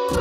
Hey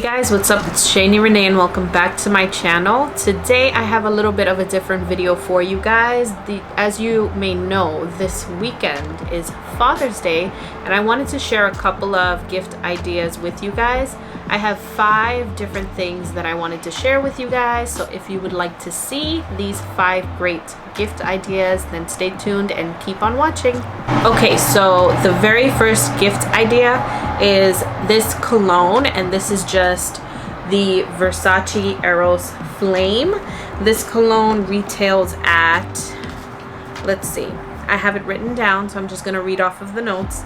guys, what's up? It's Shani Renee and welcome back to my channel. Today I have a little bit of a different video for you guys. As you may know, this weekend is Father's Day and I wanted to share a couple of gift ideas with you guys. I have 5 different things that I wanted to share with you guys, so if you would like to see these 5 great gift ideas, then stay tuned and keep on watching. Okay, so the very first gift idea is this cologne, and this is just the Versace Eros Flame. This cologne retails at, let's see, I have it written down, so I'm just gonna read off of the notes.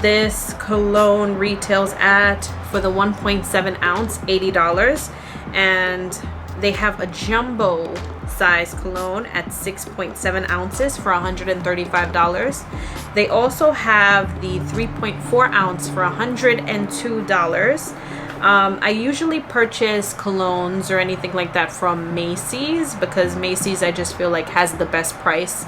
This cologne retails at, for the 1.7 ounce, $80, and they have a jumbo size cologne at 6.7 ounces for $135. They also have the 3.4 ounce for $102. I usually purchase colognes or anything like that from Macy's, because Macy's I just feel like has the best price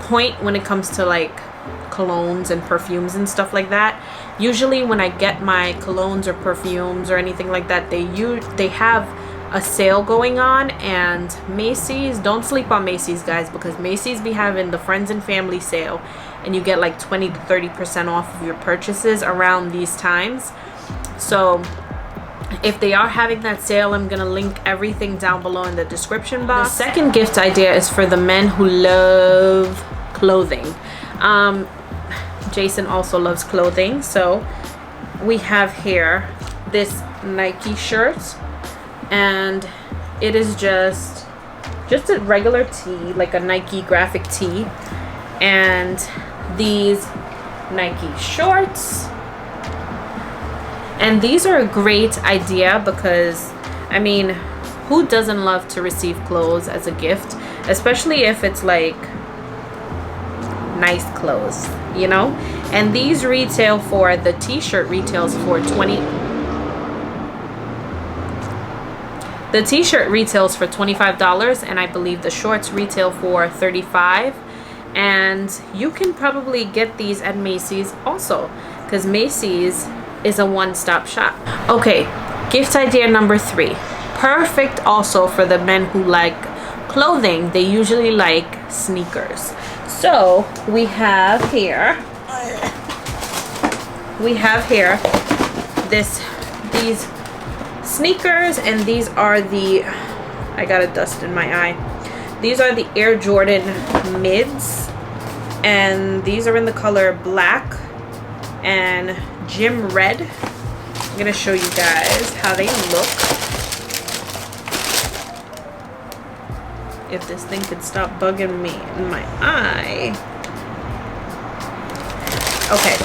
point when it comes to like colognes and perfumes and stuff like that. Usually when I get my colognes or perfumes or anything like that, they have a sale going on. And Macy's, don't sleep on Macy's, guys, because Macy's be having the friends and family sale and you get like 20 to 30% off of your purchases around these times. So if they are having that sale, I'm gonna link everything down below in the description box. The second gift idea is for the men who love clothing. Jason also loves clothing, so we have here this Nike shirt, and it is just a regular tee, like a Nike graphic tee, and these Nike shorts. And these are a great idea because, I mean, who doesn't love to receive clothes as a gift, especially if it's like nice clothes, you know? And these retail for, the t-shirt retails for the t-shirt retails for $25, and I believe the shorts retail for $35. And you can probably get these at Macy's also, because Macy's is a one-stop shop. Okay, gift idea number 3. Perfect also for the men who like clothing. They usually like sneakers. So we have here these sneakers, and these are the, I got a dust in my eye. These are the Air Jordan mids, and these are in the color black and gym red. I'm gonna show you guys how they look. If this thing could stop bugging me in my eye. Okay.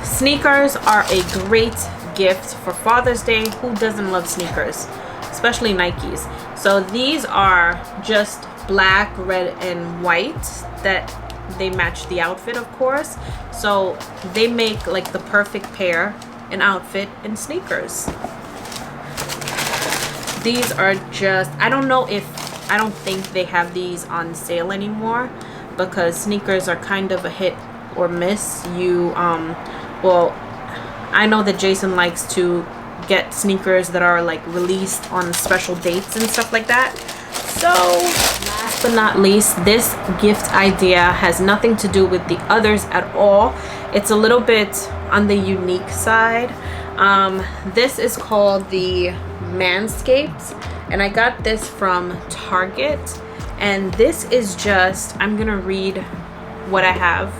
Sneakers are a great gift for Father's Day. Who doesn't love sneakers? Especially Nikes. So these are just black, red, and white that they match the outfit, of course. So they make like the perfect pair, an outfit and sneakers. These are just, I don't think they have these on sale anymore, because sneakers are kind of a hit or miss. Well, I know that Jason likes to get sneakers that are like released on special dates and stuff like that. So last but not least, this gift idea has nothing to do with the others at all. It's a little bit on the unique side. This is called the Manscaped, and I got this from Target, and this is just, I'm gonna read what I have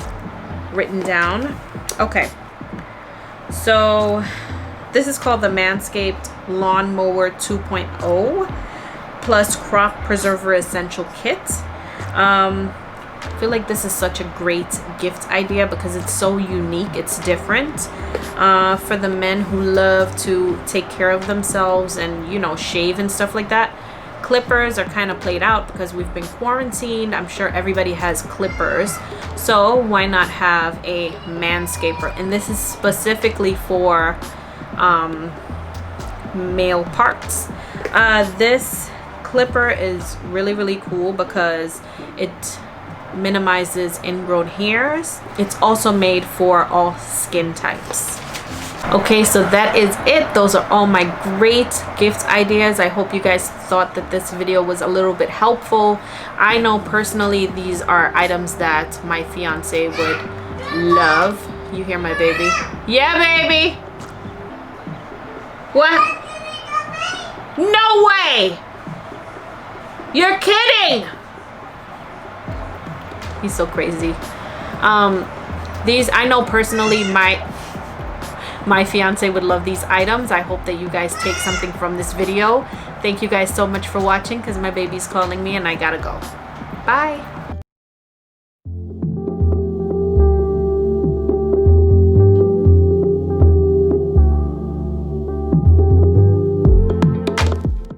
written down. Okay, so this is called the Manscaped Lawnmower 2.0 plus Crop Preserver Essential Kit. I feel like this is such a great gift idea because it's so unique, it's different. For the men who love to take care of themselves and, you know, shave and stuff like that. Clippers are kind of played out because we've been quarantined. I'm sure everybody has clippers, so why not have a manscaper? And this is specifically for male parts. This clipper is really cool because it minimizes ingrown hairs. It's also made for all skin types. Okay, so that is it. Those are all my great gift ideas. I hope you guys thought that this video was a little bit helpful. I know personally these are items that my fiance would love. You hear my baby? Yeah, baby. What? No way! You're kidding! He's so crazy. These, I know personally my fiance would love these items. I hope that you guys take something from this video. Thank you guys so much for watching, because my baby's calling me and I gotta go. Bye.